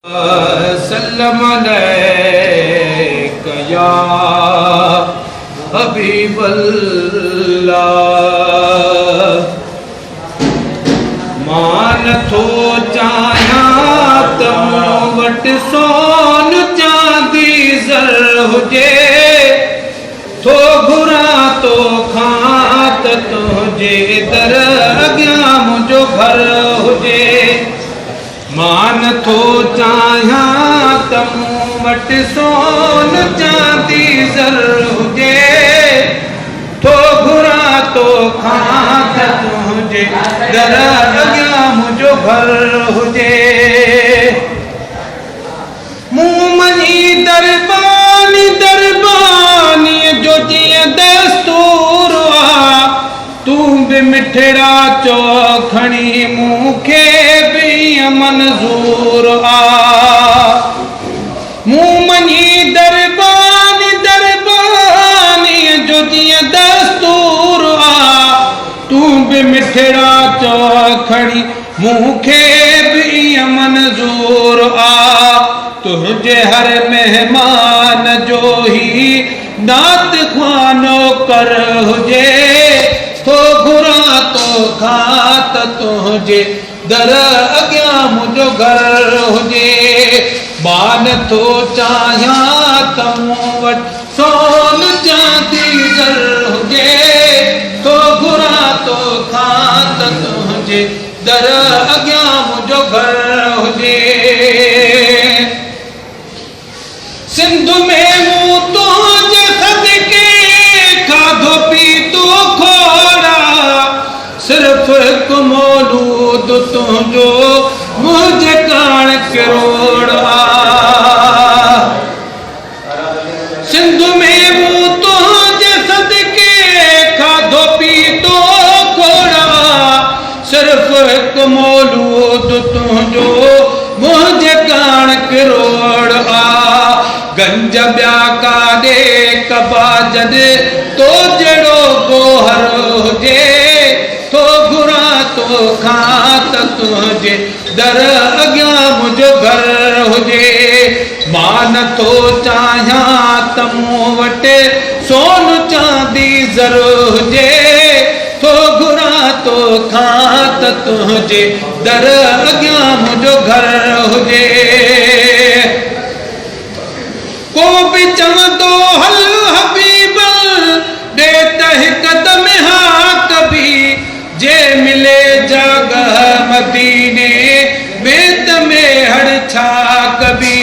सल्लम अलैका या हबीबल्लाह। मान थो चाहियां त मूं वटि सोन चांदी ज़र हुजे, थो घुरां तो खां त तुंहिंजे दर अॻियां मुंहिंजो घर हुजे। मान थो चाहियां त मूं वटि सोन चांदी ज़र हुजे, थो घुरां तो खां त तुंहिंजे दर अॻियां मुंहिंजो घर हुजे। मूं मञी दरबानी जो जीअं दस्तूर आ, तूं बि मिठड़ा चो खणी मूंखे बि मंज़ूर आ। मूं मञी दरबानी जो जीअं दस्तूर आ, तूं बि मिठड़ा चो खणी मूंखे बि मंज़ूर आ। तुंहिंजे हर मेहमान जो ही नात ख़्वानो कर हुजे, थो घुरां तो खां त तुंहिंजे दर अॻियां मुंहिंजो घर हुजे। मान थो चाहियां त मूं वटि सोन चांदी ज़र हुजे, थो घुरां तो खां त तुंहिंजे दर अॻियां मुंहिंजो घर हुजे। सिंध में मूं तुंहिंजे सदके खाधो पीतो खोड़ा, सिर्फ़ हिकु मौलूद तुंहिंजो मुंहिंजे काण किरोड़ आ। सिंध में मूं तुंहिंजे सदके खाधो पीतो खोड़ा, सिर्फ़ हिकु मौलूद तुंहिंजो मुंहिंजे काण किरोड़ आ। गंज ॿिया काॾे कबा जॾे तो जहिड़ो गोहर हुजे, थो घुरां तो खां त तुंहिंजे दर अॻियां मुंहिंजो घर हुजे। मान थो चाहियां त मूं वटि सोन चांदी ज़र हुजे, थो घुरां तो खां त तुंहिंजे दर अॻियां मुंहिंजो घर हुजे। को बि चवंदो हल हबीब ॾे त हिकदम हा कभी, जे मिले जगह मदीने में त में हड़ छा कभी।